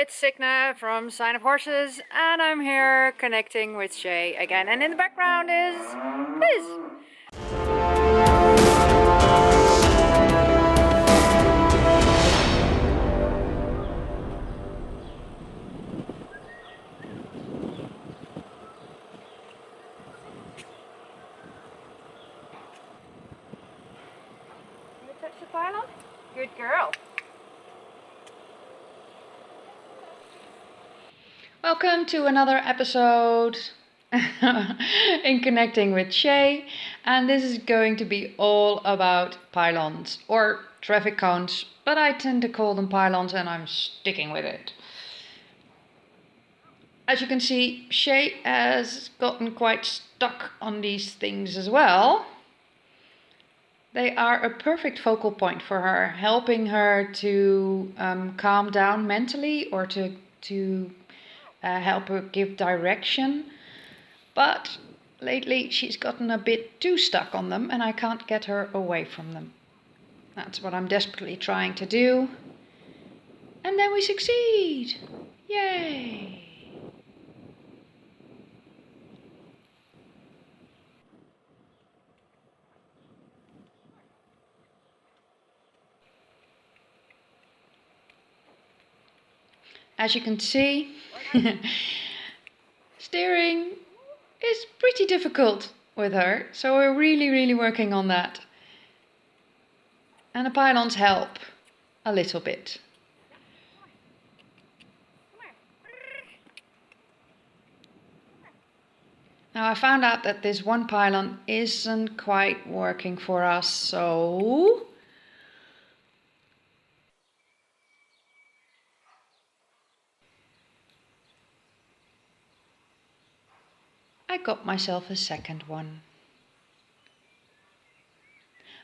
it's Signe from Sign of Horses, and I'm here connecting with Shae again. And in the background is Liz. Can you touch the pylon? Good girl. Welcome to another episode in Connecting with Shae, and this is going to be all about pylons or traffic cones, but I tend to call them pylons and I'm sticking with it. As you can see, Shae has gotten quite stuck on these things as well. They are a perfect focal point for her, helping her to calm down mentally or to help her give direction. But lately she's gotten a bit too stuck on them and I can't get her away from them. That's what I'm desperately trying to do. And then we succeed! Yay! As you can see, steering is pretty difficult with her, so we're really working on that. And the pylons help a little bit. Now I found out that this one pylon isn't quite working for us, so I got myself a second one.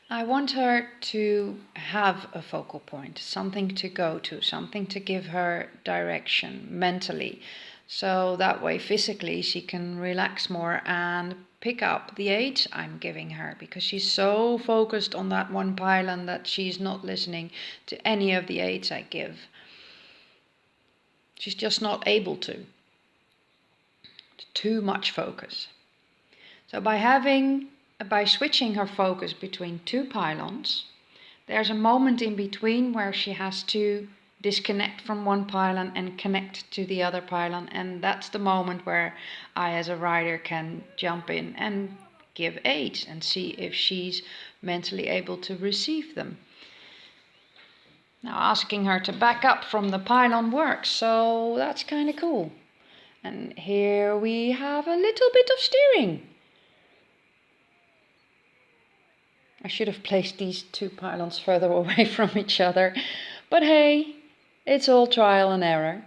I want her to have a focal point, something to go to, something to give her direction mentally. So that way physically she can relax more and pick up the aids I'm giving her, because she's so focused on that one pylon that she's not listening to any of the aids I give. She's just not able to. Too much focus. So by switching her focus between two pylons, there's a moment in between where she has to disconnect from one pylon and connect to the other pylon, and that's the moment where I as a rider can jump in and give aids and see if she's mentally able to receive them. Now asking her to back up from the pylon works, so that's kind of cool. And here we have a little bit of steering. I should have placed these two pylons further away from each other, but hey, it's all trial and error.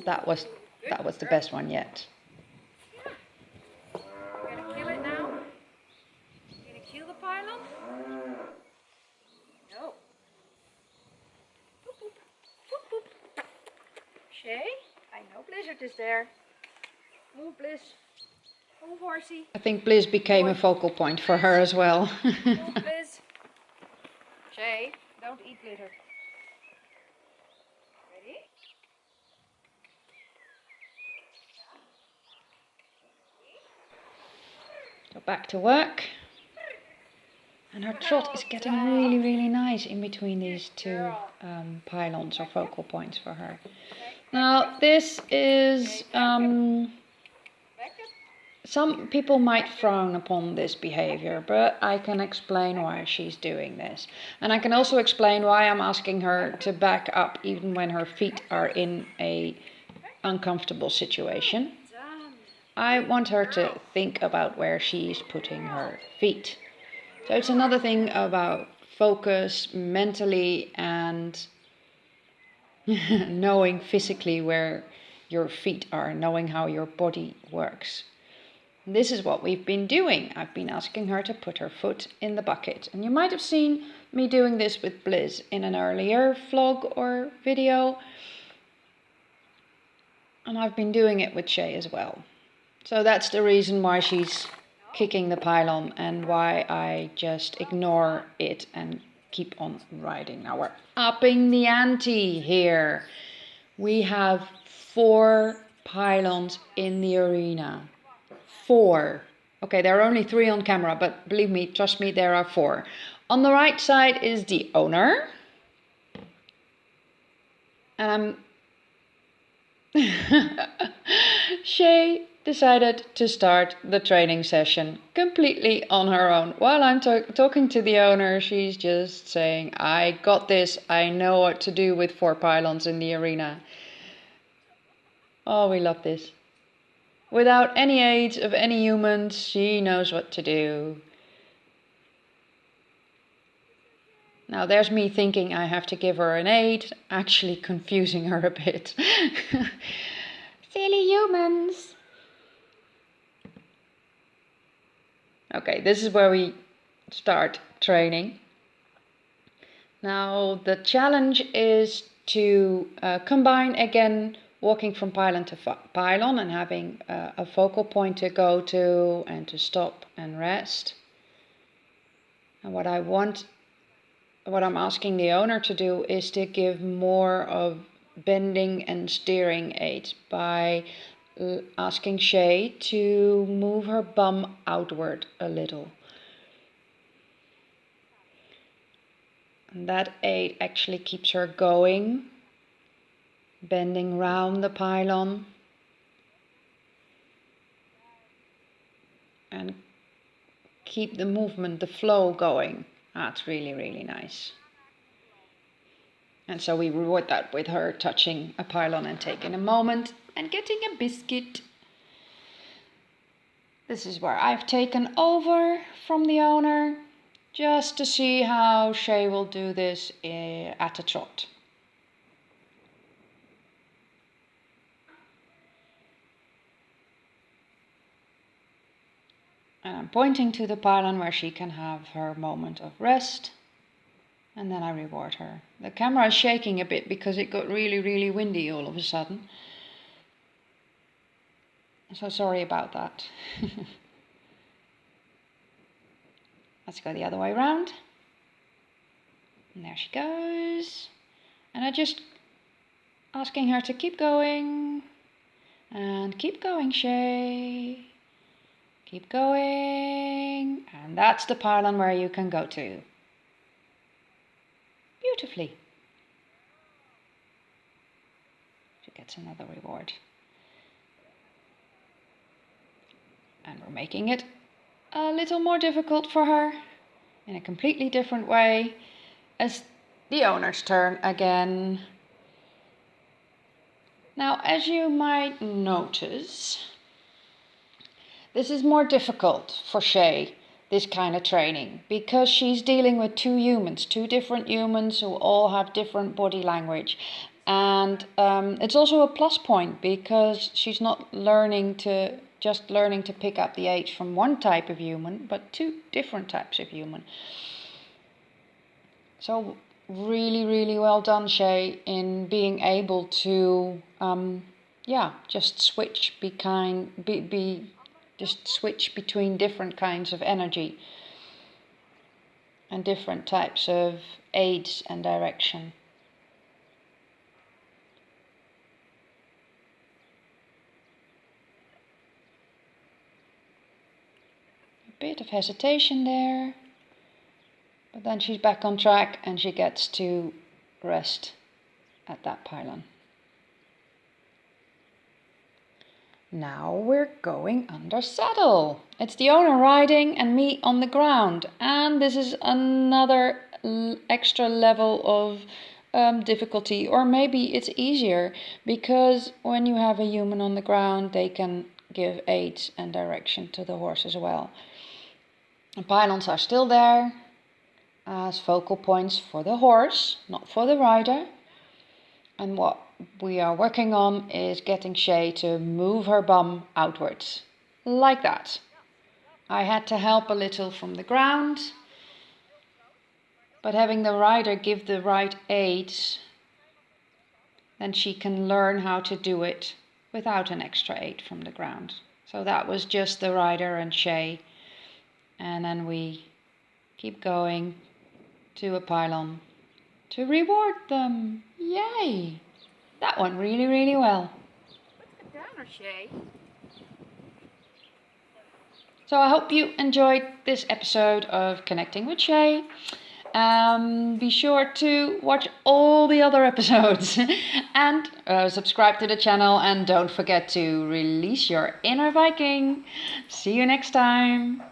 That was the best one yet. You're gonna kill it now? You're gonna kill the pylon? No. Boop, boop. Boop, boop. Shae, I know Blizzard is there. Move, Blizz. Move, horsey. I think Blizz became a focal point for her as well. Move, Blizz. Shae, don't eat Blizzard. Ready? Go back to work. And her trot is getting really nice in between these two pylons or focal points for her. Now this is, some people might frown upon this behavior, but I can explain why she's doing this. And I can also explain why I'm asking her to back up even when her feet are in a uncomfortable situation. I want her to think about where she's putting her feet. So it's another thing about focus mentally and knowing physically where your feet are, knowing how your body works. This is what we've been doing. I've been asking her to put her foot in the bucket. And you might have seen me doing this with Blizz in an earlier vlog or video. And I've been doing it with Shae as well. So that's the reason why she's kicking the pylon and why I just ignore it and keep on riding. Now we're upping the ante here. We have 4 pylons in the arena. 4. Okay, there are only 3 on camera, but believe me, trust me, there are 4. On the right side is the owner. And Shae decided to start the training session completely on her own. While I'm talking to the owner, she's just saying, I got this, I know what to do with 4 pylons in the arena. Oh, we love this. Without any aid of any humans, she knows what to do. Now there's me thinking I have to give her an aid, actually confusing her a bit. Silly humans. Okay, this is where we start training. Now the challenge is to combine again walking from pylon to pylon and having a focal point to go to and to stop and rest. And what I'm asking the owner to do is to give more of bending and steering aid by asking Shae to move her bum outward a little. And that aid actually keeps her going, bending round the pylon and keep the movement, the flow going. That's really, really nice. And so we reward that with her touching a pylon and taking a moment and getting a biscuit. This is where I've taken over from the owner just to see how Shae will do this at a trot. And I'm pointing to the pylon where she can have her moment of rest. And then I reward her. The camera is shaking a bit because it got really, really windy all of a sudden. So sorry about that. Let's go the other way around. And there she goes. And I just asking her to keep going. And keep going, Shae. Keep going. And that's the pylon where you can go to. Beautifully. She gets another reward. And we're making it a little more difficult for her in a completely different way as the owner's turn again. Now, as you might notice, this is more difficult for Shae, this kind of training, because she's dealing with 2 humans, 2 different humans who all have different body language. And it's also a plus point because she's not learning to pick up the H from one type of human, but 2 different types of human. So really, really well done, Shae, in being able to, just switch just switch between different kinds of energy and different types of aids and direction. A bit of hesitation there, but then she's back on track and she gets to rest at that pylon. Now we're going under saddle. It's the owner riding and me on the ground. And this is another extra level of difficulty, or maybe it's easier because when you have a human on the ground, they can give aids and direction to the horse as well. The pylons are still there as focal points for the horse, not for the rider. And what we are working on is getting Shae to move her bum outwards, like that. I had to help a little from the ground, but having the rider give the right aids, then she can learn how to do it without an extra aid from the ground. So that was just the rider and Shae and then we keep going to a pylon to reward them. Yay! That went really, really well. Let's get down, Shae. So I hope you enjoyed this episode of Connecting with Shae. Be sure to watch all the other episodes and subscribe to the channel, and don't forget to release your inner Viking. See you next time.